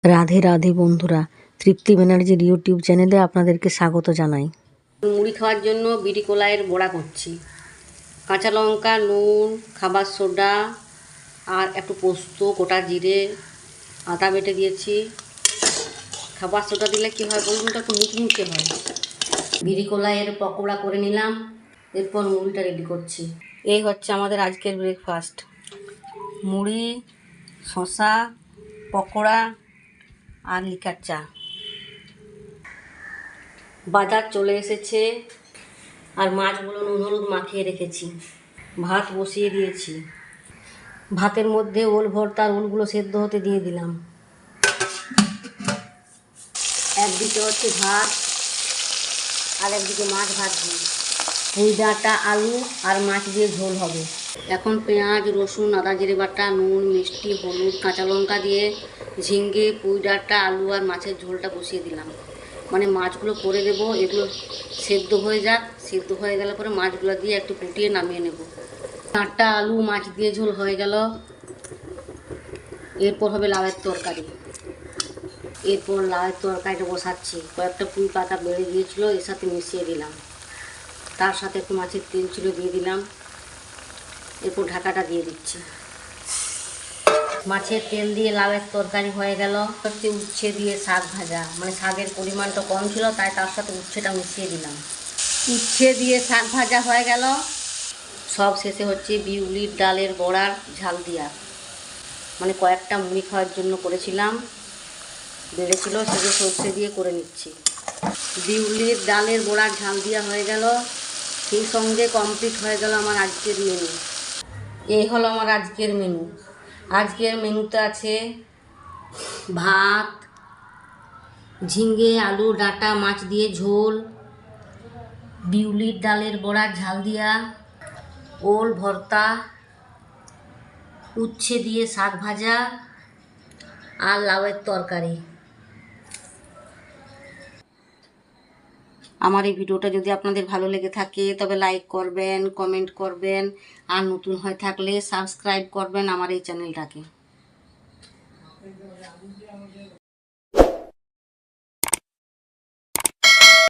রাধে রাধে বন্ধুরা, তৃপ্তি ব্যানার্জির ইউটিউব চ্যানেলে আপনাদেরকে স্বাগত জানাই। মুড়ি খাওয়ার জন্য বিড়ি কলাইয়ের বড়া করছি। কাঁচা লঙ্কা, নুন, খাবার সোডা আর একটু পোস্ত, গোটা জিরে, আদা বেটে দিয়েছি। খাবার সোডা দিলে কী হয় বলুন তো, একটু মুচমুচে হয়। বিড়ি কলাইয়ের পকোড়া করে নিলাম, এরপর মুড়িটা রেডি করছি। এই হচ্ছে আমাদের আজকের ব্রেকফাস্ট: মুড়ি, শসা, পকোড়া আর লিকার চা। বাজার চলে এসেছে আর মাছগুলো নুন হলুদ মাখিয়ে রেখেছি। ভাত বসিয়ে দিয়েছি। ভাতের মধ্যে ওল ভর্তা আর ওলগুলো সেদ্ধ হতে দিয়ে দিলাম। একদিকে হচ্ছে ভাত আর একদিকে মাছ ভাজছি। পুঁই ডাঁটা, আলু আর মাছ দিয়ে ঝোল হবে। এখন পেঁয়াজ, রসুন, আদা, জিরে বাটা, নুন, মিষ্টি, হলুদ, কাঁচা লঙ্কা দিয়ে ঝিঙ্গে, পুঁই ডাঁটা, আলু আর মাছের ঝোলটা বসিয়ে দিলাম। মানে মাছগুলো করে দেবো, এগুলো সেদ্ধ হয়ে যাক। সেদ্ধ হয়ে গেলে পরে মাছগুলো দিয়ে একটু ফুটিয়ে নামিয়ে নেব। ডাঁটা, আলু, মাছ দিয়ে ঝোল হয়ে গেল। এরপর হবে লাউয়ের তরকারি। এরপর লাউয়ের তরকারিটা বসাচ্ছি। কয়েকটা পুঁই পাতা বেড়ে গিয়েছিলো, এর সাথে মিশিয়ে দিলাম। তার সাথে একটু মাছের তেল ছিল, দিয়ে দিলাম। এরপর ঢাকাটা দিয়ে দিচ্ছি। মাছের তেল দিয়ে লাউয়ের তরকারি হয়ে গেল। হচ্ছে উচ্ছে দিয়ে শাক ভাজা, মানে শাকের পরিমাণটা কম ছিল তাই তার সাথে উচ্ছেটা মিশিয়ে দিলাম। উচ্ছে দিয়ে শাক ভাজা হয়ে গেল। সব শেষে হচ্ছে বিউলির ডালের বড়ার ঝাল দিয়া, মানে কয়েকটা মুড়ি খাওয়ার জন্য করেছিলাম, বেড়েছিল, সেগুলো সর্ষে দিয়ে করে নিচ্ছি। বিউলির ডালের বড়ার ঝাল দিয়া হয়ে গেল। সেই সঙ্গে কমপ্লিট হয়ে গেল আমার আজকের মেনু। এই হলো আমার আজকের মেনু। আজকের মেনুতে আছে ভাত, ঝিঙ্গে, আলু, ডাঁটা, মাছ দিয়ে ঝোল, বিউলির ডালের বড়ার ঝাল দিয়া, ওল ভর্তা, উচ্ছে দিয়ে শাক ভাজা আর লাউয়ের তরকারি। আমার এই ভিডিওটা যদি আপনাদের ভালো লেগে থাকে তবে লাইক করবেন, কমেন্ট করবেন আর নতুন হয়ে থাকলে সাবস্ক্রাইব করবেন আমার এই চ্যানেলটাকে।